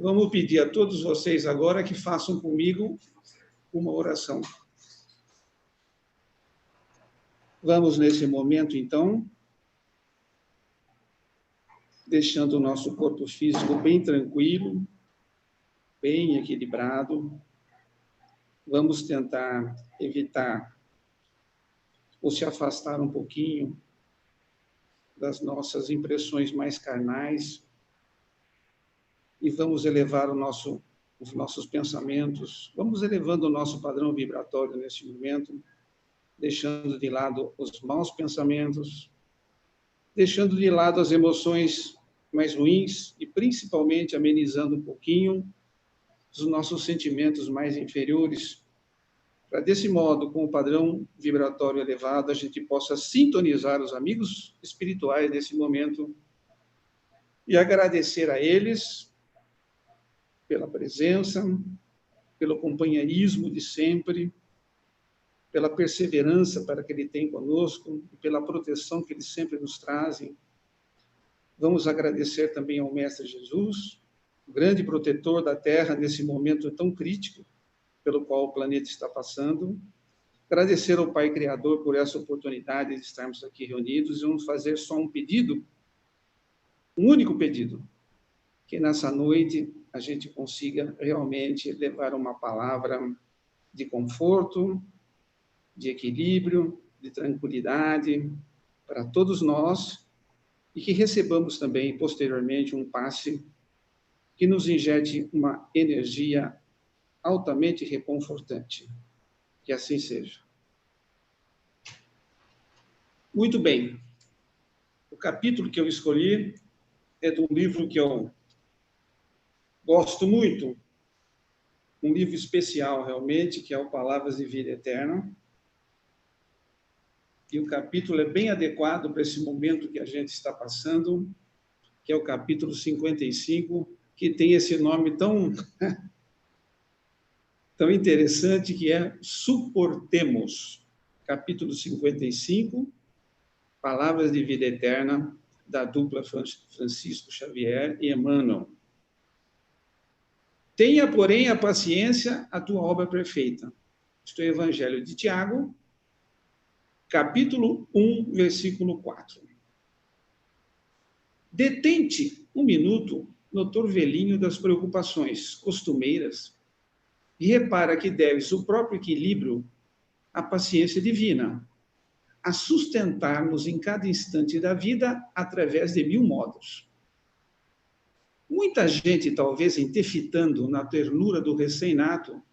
Vamos pedir a todos vocês agora que façam comigo uma oração. Vamos, nesse momento, então, deixando o nosso corpo físico bem tranquilo, bem equilibrado. Vamos tentar evitar ou se afastar um pouquinho das nossas impressões mais carnais e vamos elevar os nossos pensamentos, vamos elevando o nosso padrão vibratório nesse momento, deixando de lado os maus pensamentos, deixando de lado as emoções mais ruins e, principalmente, amenizando um pouquinho os nossos sentimentos mais inferiores, para, desse modo, com o padrão vibratório elevado, a gente possa sintonizar os amigos espirituais nesse momento e agradecer a eles pela presença, pelo companheirismo de sempre, pela perseverança para que ele tem conosco e pela proteção que eles sempre nos trazem. Vamos agradecer também ao Mestre Jesus, o grande protetor da Terra nesse momento tão crítico pelo qual o planeta está passando. Agradecer ao Pai Criador por essa oportunidade de estarmos aqui reunidos e vamos fazer só um pedido, um único pedido, que nessa noite a gente consiga realmente levar uma palavra de conforto, de equilíbrio, de tranquilidade para todos nós e que recebamos também, posteriormente, um passe que nos injete uma energia altamente reconfortante. Que assim seja. Muito bem. O capítulo que eu escolhi é de um livro que eu gosto muito, um livro especial, realmente, que é o Palavras de Vida Eterna. E o capítulo é bem adequado para esse momento que a gente está passando, que é o capítulo 55, que tem esse nome tão, tão interessante, que é Suportemos. Capítulo 55, Palavras de Vida Eterna, da dupla Francisco Xavier e Emmanuel. Tenha, porém, a paciência, a tua obra perfeita. Isto é o Evangelho de Tiago, capítulo 1, versículo 4. Detente um minuto no torvelinho das preocupações costumeiras e repara que deves o próprio equilíbrio à paciência divina, a sustentar-nos em cada instante da vida através de 1000 modos. Muita gente, talvez entefitando na ternura do recém-nato,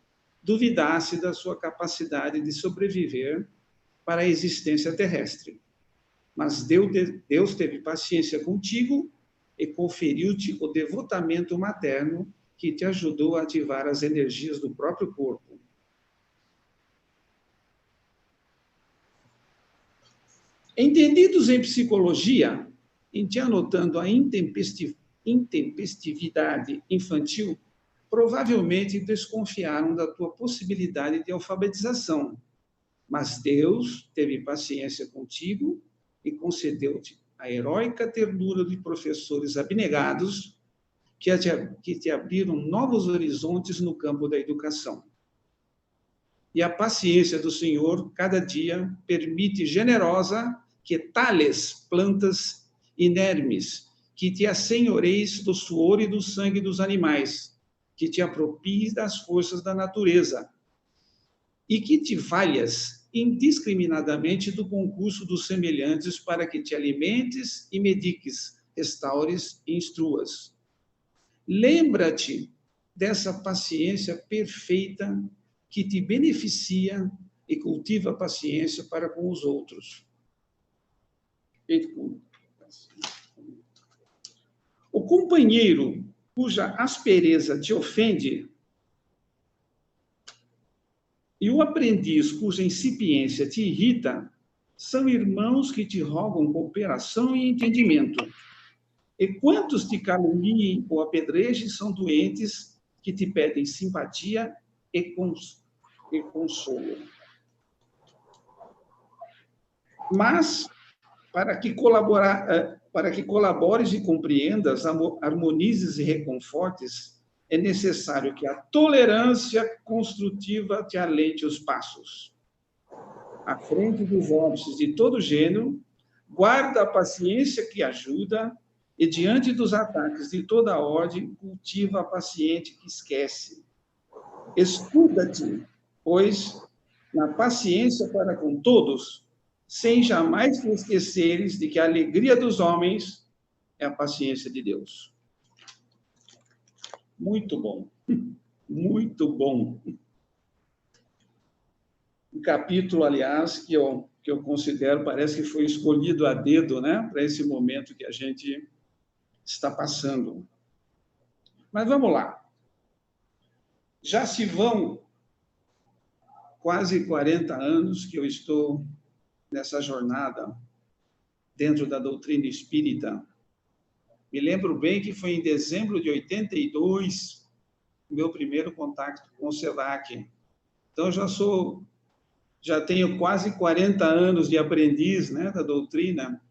duvidasse da sua capacidade de sobreviver para a existência terrestre. Mas Deus teve paciência contigo e conferiu-te o devotamento materno que te ajudou a ativar as energias do próprio corpo. Entendidos em psicologia, em te anotando a intempestividade infantil, provavelmente desconfiaram da tua possibilidade de alfabetização. Mas Deus teve paciência contigo e concedeu-te a heróica ternura de professores abnegados que te abriram novos horizontes no campo da educação. E a paciência do Senhor, cada dia, permite generosa que tales plantas inermes, que te assenhoreis do suor e do sangue dos animais, que te apropies das forças da natureza, e que te valhas indiscriminadamente do concurso dos semelhantes para que te alimentes e mediques, restaures e instruas. Lembra-te dessa paciência perfeita que te beneficia e cultiva a paciência para com os outros. O companheiro cuja aspereza te ofende e o aprendiz cuja incipiência te irrita são irmãos que te rogam cooperação e entendimento. E quantos te caluniem ou apedrejem são doentes que te pedem simpatia e consolo. Mas, para que colabores e compreendas, harmonizes e reconfortes, é necessário que a tolerância construtiva te alente os passos. À frente dos óbices de todo gênero, guarda a paciência que ajuda, e diante dos ataques de toda a ordem, cultiva a paciente que esquece. Estuda-te, pois, na paciência para com todos, sem jamais te esqueceres de que a alegria dos homens é a paciência de Deus. Muito bom, muito bom. Um capítulo, aliás, que eu considero, parece que foi escolhido a dedo, né, para esse momento que a gente está passando. Mas vamos lá. Já se vão quase 40 anos que eu estou nessa jornada dentro da doutrina espírita. Me lembro bem que foi em dezembro de 82 o meu primeiro contato com o SEVAC. Então, já tenho quase 40 anos de aprendiz, né, da doutrina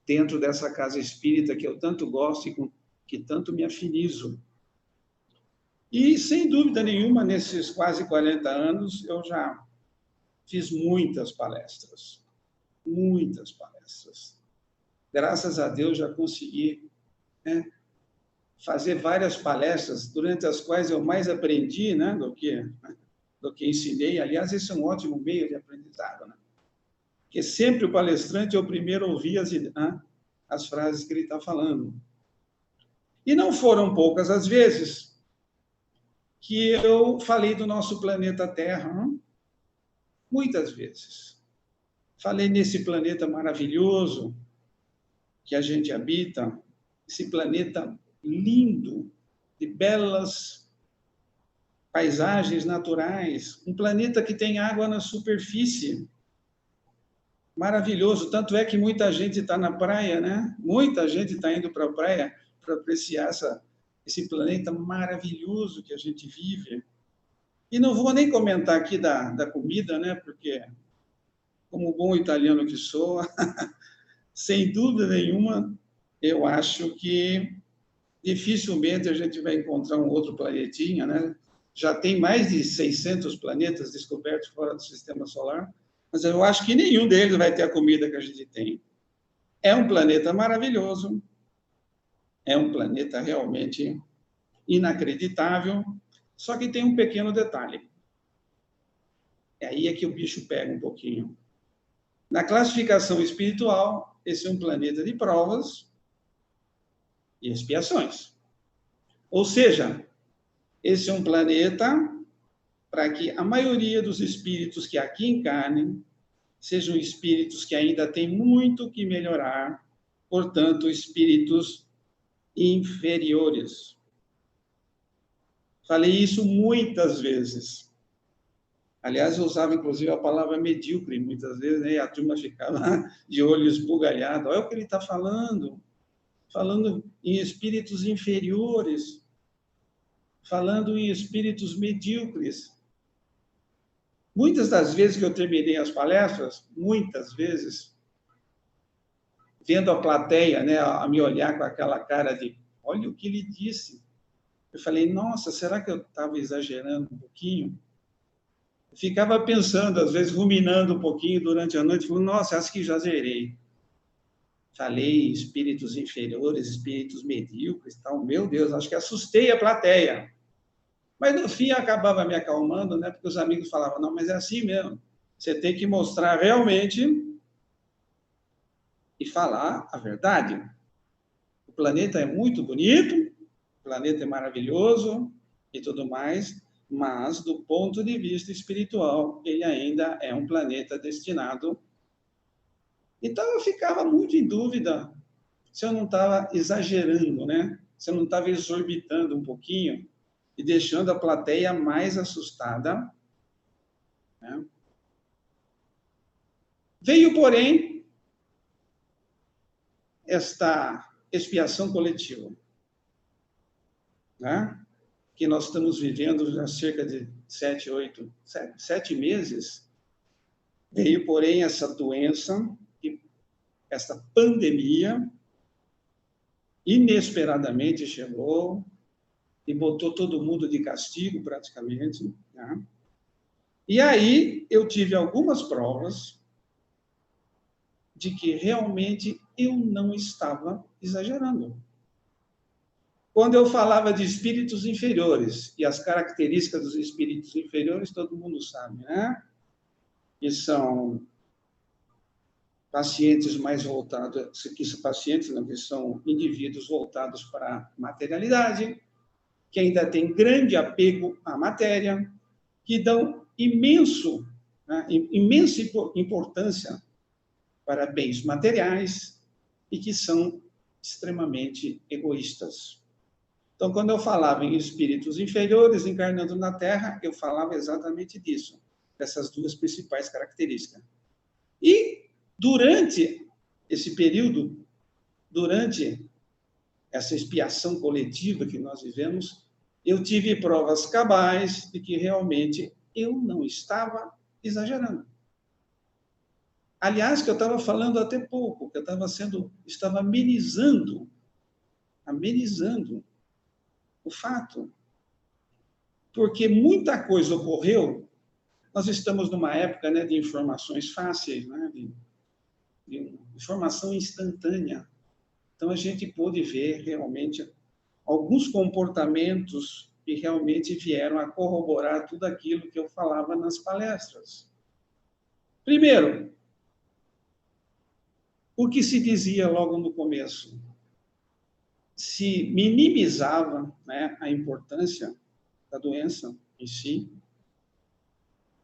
dentro dessa casa espírita que eu tanto gosto e com que tanto me afinizo. E, sem dúvida nenhuma, nesses quase 40 anos, eu já fiz muitas palestras. Muitas palestras. Graças a Deus, já consegui, né, fazer várias palestras, durante as quais eu mais aprendi, né, do que ensinei. Aliás, esse é um ótimo meio de aprendizado, né? Porque sempre o palestrante é o primeiro a ouvir as frases que ele está falando. E não foram poucas as vezes que eu falei do nosso planeta Terra, muitas vezes. Falei nesse planeta maravilhoso que a gente habita, esse planeta lindo, de belas paisagens naturais, um planeta que tem água na superfície. Maravilhoso, tanto é que muita gente está na praia, né? Muita gente está indo para a praia para apreciar esse planeta maravilhoso que a gente vive. E não vou nem comentar aqui da comida, né? Porque, como bom italiano que sou, sem dúvida nenhuma, eu acho que dificilmente a gente vai encontrar um outro planetinha, né? Já tem mais de 600 planetas descobertos fora do Sistema Solar, mas eu acho que nenhum deles vai ter a comida que a gente tem. É um planeta maravilhoso, é um planeta realmente inacreditável, só que tem um pequeno detalhe. Aí é que o bicho pega um pouquinho. Na classificação espiritual, esse é um planeta de provas e expiações. Ou seja, esse é um planeta para que a maioria dos espíritos que aqui encarnem sejam espíritos que ainda têm muito que melhorar, portanto, espíritos inferiores. Falei isso muitas vezes. Aliás, eu usava, inclusive, a palavra medíocre, muitas vezes, né? E a turma ficava de olho esbugalhado. Olha o que ele está falando. Falando em espíritos inferiores. Falando em espíritos medíocres. Muitas das vezes que eu terminei as palestras, muitas vezes, vendo a plateia, né, a me olhar com aquela cara de, olha o que ele disse. Eu falei, nossa, será que eu estava exagerando um pouquinho? Eu ficava pensando, às vezes, ruminando um pouquinho durante a noite, falando, nossa, acho que já zerei. Falei espíritos inferiores, espíritos medíocres, tal. Meu Deus, acho que assustei a plateia. Mas, no fim, acabava me acalmando, né? Porque os amigos falavam, não, mas é assim mesmo. Você tem que mostrar realmente e falar a verdade. O planeta é muito bonito, o planeta é maravilhoso e tudo mais, mas, do ponto de vista espiritual, ele ainda é um planeta destinado. Então, eu ficava muito em dúvida se eu não estava exagerando, né? Se eu não estava exorbitando um pouquinho e deixando a plateia mais assustada, né? Veio, porém, esta expiação coletiva, né? Que nós estamos vivendo já há cerca de 7 meses. Veio, porém, essa doença, essa pandemia, inesperadamente chegou, e botou todo mundo de castigo, praticamente. Né? E aí eu tive algumas provas de que realmente eu não estava exagerando. Quando eu falava de espíritos inferiores, e as características dos espíritos inferiores, todo mundo sabe, né? Que são pacientes mais voltados, que são pacientes, não, que são indivíduos voltados para a materialidade, que ainda têm grande apego à matéria, que dão imensa importância para bens materiais e que são extremamente egoístas. Então, quando eu falava em espíritos inferiores encarnando na Terra, eu falava exatamente disso, dessas duas principais características. E durante esse período, durante essa expiação coletiva que nós vivemos, eu tive provas cabais de que realmente eu não estava exagerando. Aliás, que eu estava falando até pouco, que eu estava amenizando o fato. Porque muita coisa ocorreu, nós estamos numa época, né, de informações fáceis, né, de informação instantânea. Então, a gente pôde ver realmente alguns comportamentos que realmente vieram a corroborar tudo aquilo que eu falava nas palestras. Primeiro, o que se dizia logo no começo? Se minimizava, né, a importância da doença em si,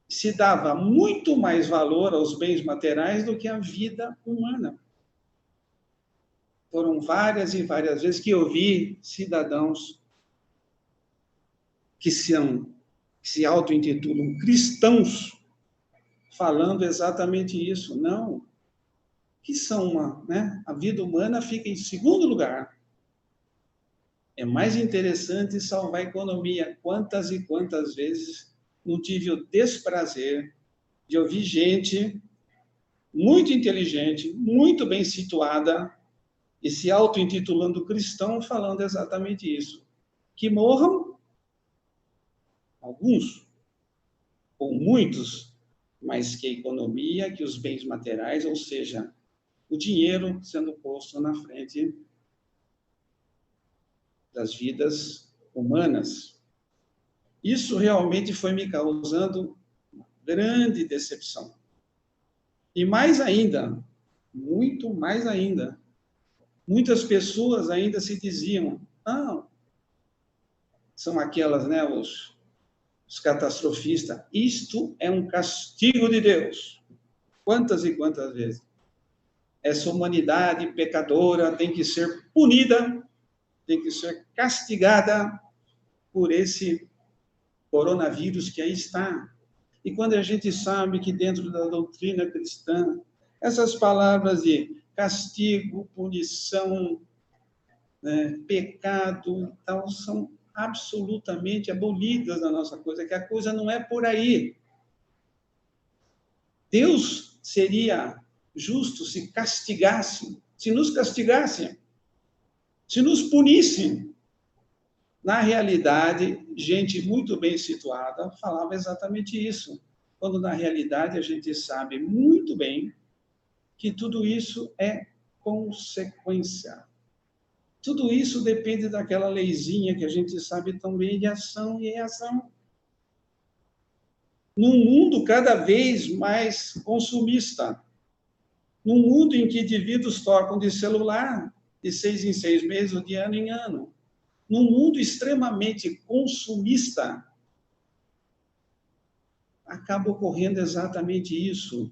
se dava muito mais valor aos bens materiais do que à vida humana. Foram várias e várias vezes que eu vi cidadãos que se auto-intitulam cristãos falando exatamente isso. Não, que são a vida humana fica em segundo lugar. É mais interessante salvar a economia. Quantas e quantas vezes não tive o desprazer de ouvir gente muito inteligente, muito bem situada, e se auto-intitulando cristão, falando exatamente isso. Que morram alguns, ou muitos, mas que a economia, que os bens materiais, ou seja, o dinheiro sendo posto na frente das vidas humanas. Isso realmente foi me causando grande decepção. E mais ainda, muito mais ainda, muitas pessoas ainda se diziam, são aquelas, né, os catastrofistas, isto é um castigo de Deus. Quantas e quantas vezes? Essa humanidade pecadora tem que ser punida, tem que ser castigada por esse coronavírus que aí está. E quando a gente sabe que dentro da doutrina cristã, essas palavras de castigo, punição, né, pecado e tal, são absolutamente abolidas da nossa coisa, que a coisa não é por aí. Deus seria justo se castigasse, se nos castigasse, se nos punisse. Na realidade, gente muito bem situada falava exatamente isso, quando na realidade a gente sabe muito bem que tudo isso é consequência. Tudo isso depende daquela leizinha que a gente sabe tão bem de ação e reação. Num mundo cada vez mais consumista, num mundo em que indivíduos trocam de celular de 6 em 6 meses ou de ano em ano, num mundo extremamente consumista, acaba ocorrendo exatamente isso,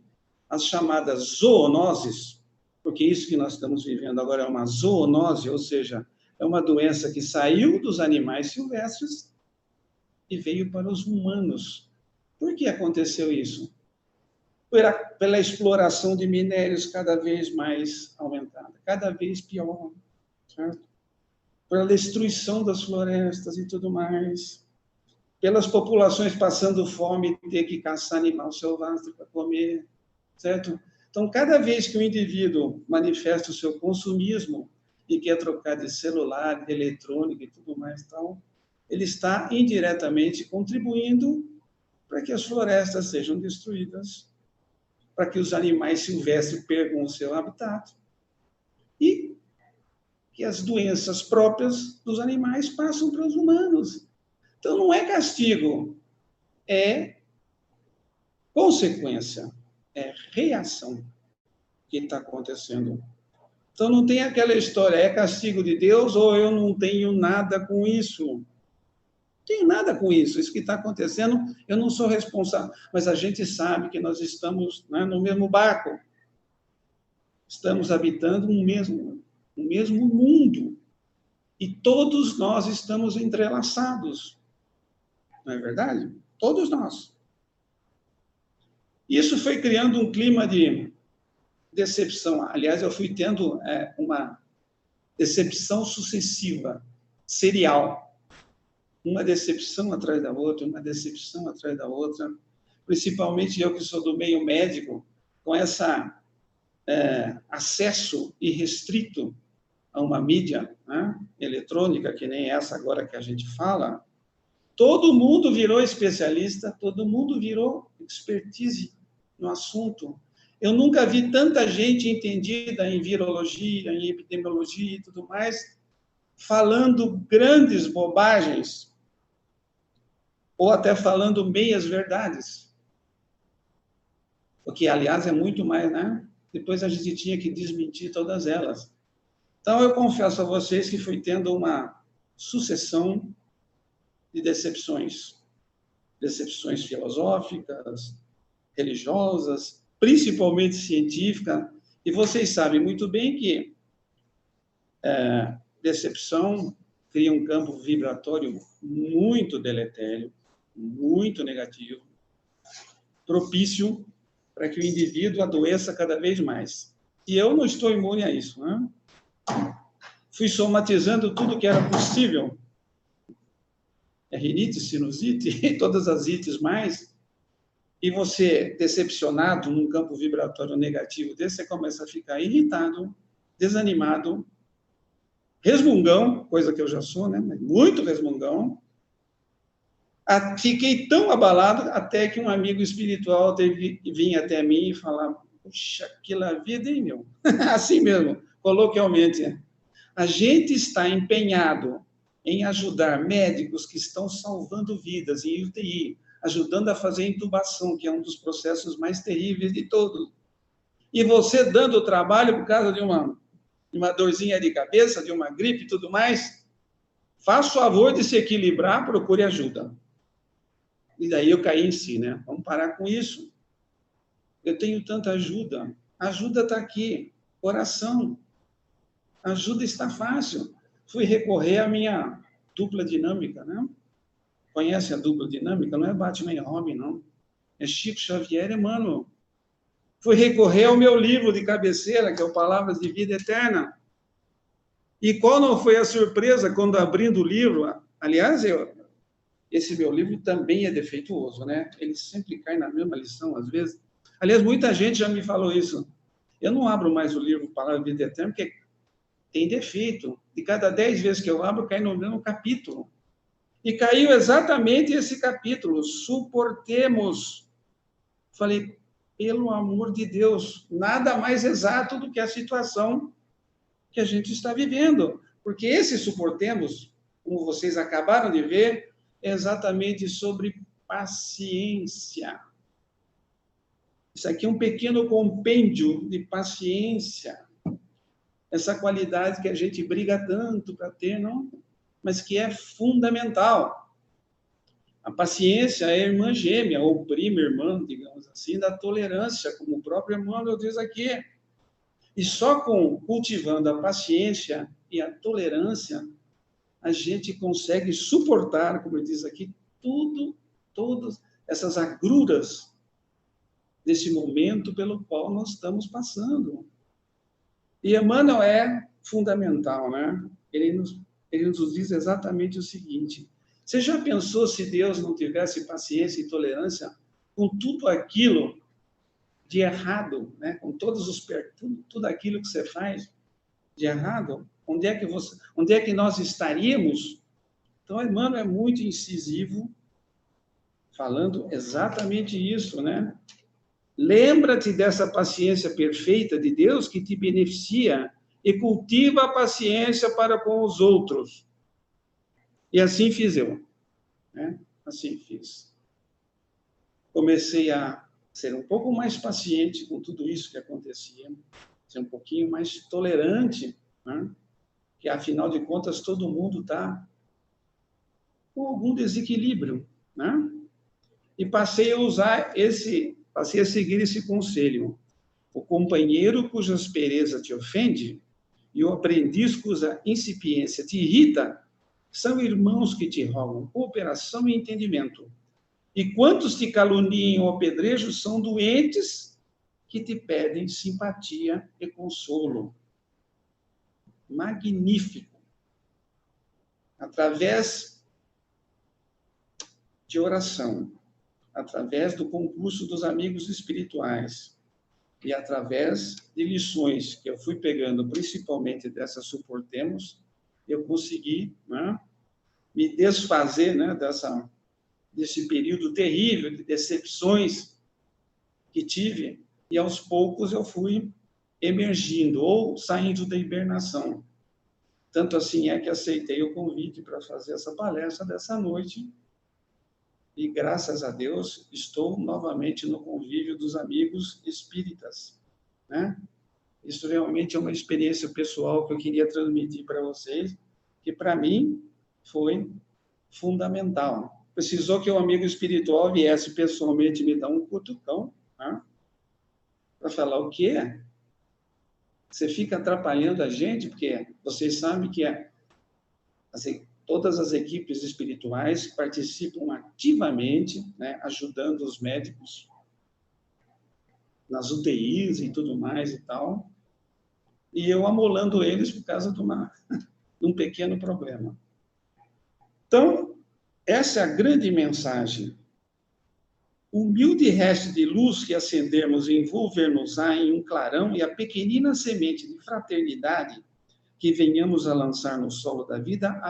as chamadas zoonoses, porque isso que nós estamos vivendo agora é uma zoonose, ou seja, é uma doença que saiu dos animais silvestres e veio para os humanos. Por que aconteceu isso? Pela exploração de minérios cada vez mais aumentada, cada vez pior, certo? Pela destruição das florestas e tudo mais, pelas populações passando fome e ter que caçar animal selvagem para comer, certo? Então, cada vez que o indivíduo manifesta o seu consumismo e quer trocar de celular, de eletrônico e tudo mais, tal, ele está indiretamente contribuindo para que as florestas sejam destruídas, para que os animais silvestres percam o seu habitat e que as doenças próprias dos animais passam para os humanos. Então, não é castigo, é consequência, é reação que está acontecendo. Então, não tem aquela história, é castigo de Deus ou eu não tenho nada com isso. Não tenho nada com isso. Isso que está acontecendo, eu não sou responsável. Mas a gente sabe que nós estamos, né, no mesmo barco. Estamos habitando um mesmo mundo. E todos nós estamos entrelaçados. Não é verdade? Todos nós. Isso foi criando um clima de decepção. Aliás, eu fui tendo uma decepção sucessiva, serial. Uma decepção atrás da outra, uma decepção atrás da outra. Principalmente eu que sou do meio médico, com esse acesso irrestrito a uma mídia, né, eletrônica, que nem essa agora que a gente fala, todo mundo virou especialista, todo mundo virou expertise no assunto. Eu nunca vi tanta gente entendida em virologia, em epidemiologia e tudo mais, falando grandes bobagens, ou até falando meias verdades. O que, aliás, é muito mais, né? Depois a gente tinha que desmentir todas elas. Então, eu confesso a vocês que fui tendo uma sucessão de decepções. Decepções filosóficas, religiosas, principalmente científicas. E vocês sabem muito bem que decepção cria um campo vibratório muito deletério, muito negativo, propício para que o indivíduo adoeça cada vez mais. E eu não estou imune a isso, né? Fui somatizando tudo que era possível. Rinite, sinusite e todas as ites mais. E você, decepcionado num campo vibratório negativo desse, você começa a ficar irritado, desanimado, resmungão, coisa que eu já sou, né? Muito resmungão. Fiquei tão abalado até que um amigo espiritual vinha até mim e falava: puxa, aquela vida, hein, meu? Assim mesmo, coloquialmente. A gente está empenhado em ajudar médicos que estão salvando vidas em UTI, ajudando a fazer intubação, que é um dos processos mais terríveis de todos. E você dando trabalho por causa de uma dorzinha de cabeça, de uma gripe e tudo mais, faça o favor de se equilibrar, procure ajuda. E daí eu caí em si, né? Vamos parar com isso. Eu tenho tanta ajuda. A ajuda está aqui. Oração. A ajuda está fácil. Fui recorrer à minha dupla dinâmica, né? Conhece a dupla dinâmica? Não é Batman e Robin, não. É Chico Xavier e Emmanuel. Fui recorrer ao meu livro de cabeceira, que é o Palavras de Vida Eterna. E qual não foi a surpresa quando, abrindo o livro... Aliás, esse meu livro também é defeituoso, né? Ele sempre cai na mesma lição, às vezes. Aliás, muita gente já me falou isso. Eu não abro mais o livro Palavras de Vida Eterna, porque tem defeito. De cada 10 vezes que eu abro, cai no mesmo capítulo. E caiu exatamente esse capítulo, suportemos. Falei, pelo amor de Deus, nada mais exato do que a situação que a gente está vivendo. Porque esse suportemos, como vocês acabaram de ver, é exatamente sobre paciência. Isso aqui é um pequeno compêndio de paciência. Essa qualidade que a gente briga tanto para ter, não? Mas que é fundamental. A paciência é a irmã gêmea, ou prima irmã, digamos assim, da tolerância, como o próprio Emmanuel diz aqui. E só cultivando a paciência e a tolerância, a gente consegue suportar, como ele diz aqui, todas essas agruras desse momento pelo qual nós estamos passando. E Emmanuel é fundamental, né? Ele nos diz exatamente o seguinte: você já pensou se Deus não tivesse paciência e tolerância com tudo aquilo de errado, né? Com tudo aquilo que você faz de errado? Onde é que nós estaríamos? Então, Emmanuel é muito incisivo, falando exatamente isso, né? Lembra-te dessa paciência perfeita de Deus que te beneficia e cultiva a paciência para com os outros. E assim fiz eu, né? Assim fiz. Comecei a ser um pouco mais paciente com tudo isso que acontecia, ser um pouquinho mais tolerante, né? Que afinal de contas todo mundo está com algum desequilíbrio, né? E passei a seguir esse conselho. O companheiro cuja aspereza te ofende e o aprendiz cuja incipiência te irrita são irmãos que te rogam cooperação e entendimento. E quantos te caluniam ou apedrejam são doentes que te pedem simpatia e consolo. Magnífico. Através de oração, através do concurso dos amigos espirituais e através de lições que eu fui pegando, principalmente dessa Suportemos, eu consegui, né, me desfazer, né, desse período terrível de decepções que tive, e aos poucos eu fui emergindo ou saindo da hibernação. Tanto assim é que aceitei o convite para fazer essa palestra dessa noite, e graças a Deus estou novamente no convívio dos amigos espíritas, né? Isso realmente é uma experiência pessoal que eu queria transmitir para vocês, que para mim foi fundamental. Precisou que o amigo espiritual viesse pessoalmente me dar um cutucão, né? Para falar o quê? Você fica atrapalhando a gente, porque vocês sabem que assim, todas as equipes espirituais participam ativamente, né, ajudando os médicos nas UTIs e tudo mais e tal, e eu amolando eles por causa de um pequeno problema. Então, essa é a grande mensagem. O humilde resto de luz que acendemos envolver-nos-á em um clarão e a pequenina semente de fraternidade que venhamos a lançar no solo da vida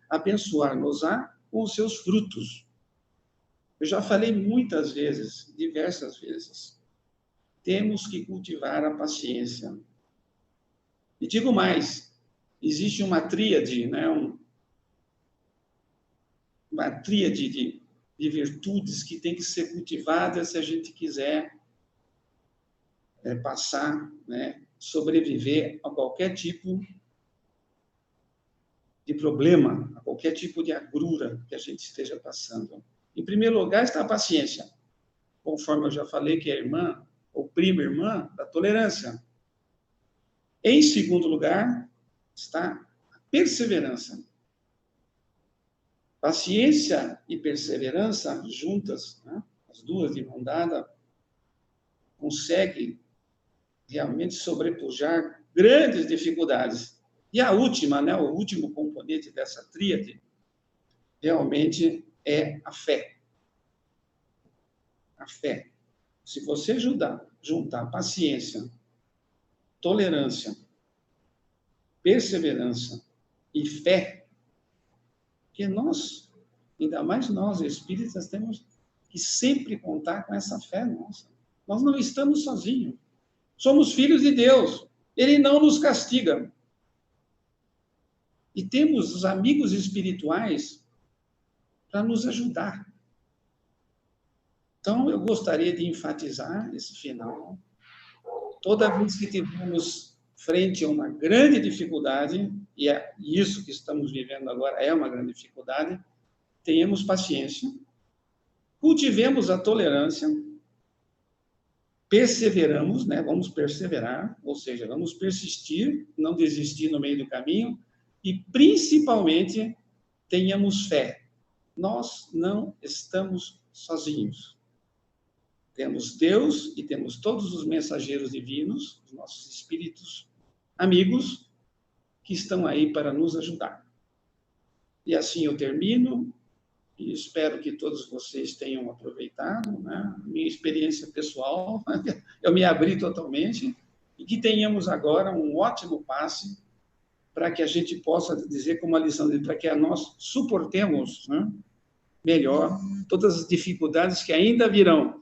abençoar-nos-á com os seus frutos. Eu já falei muitas vezes, diversas vezes, temos que cultivar a paciência. E digo mais, existe uma tríade, né? Uma tríade de virtudes que tem que ser cultivada se a gente quiser passar, né? Sobreviver a qualquer tipo de problema, a qualquer tipo de agrura que a gente esteja passando. Em primeiro lugar está a paciência, conforme eu já falei que é a irmã, ou prima irmã da tolerância. Em segundo lugar está a perseverança. Paciência e perseverança juntas, né? As duas de mão dada, conseguem realmente sobrepujar grandes dificuldades. E a última, né, o último componente dessa tríade, realmente é a fé. A fé. Se você juntar paciência, tolerância, perseverança e fé, que nós, ainda mais nós espíritas, temos que sempre contar com essa fé nossa. Nós não estamos sozinhos. Somos filhos de Deus. Ele não nos castiga. E temos os amigos espirituais para nos ajudar. Então, eu gostaria de enfatizar esse final. Toda vez que tivermos frente a uma grande dificuldade, e é isso que estamos vivendo agora é uma grande dificuldade, tenhamos paciência, cultivemos a tolerância, perseveramos, né? Vamos perseverar, ou seja, vamos persistir, não desistir no meio do caminho, e principalmente tenhamos fé. Nós não estamos sozinhos. Temos Deus e temos todos os mensageiros divinos, os nossos espíritos amigos, que estão aí para nos ajudar. E assim eu termino, e espero que todos vocês tenham aproveitado, né? Minha experiência pessoal, eu me abri totalmente, e que tenhamos agora um ótimo passe para que a gente possa dizer como a lição dele, para que nós suportemos, né, melhor todas as dificuldades que ainda virão.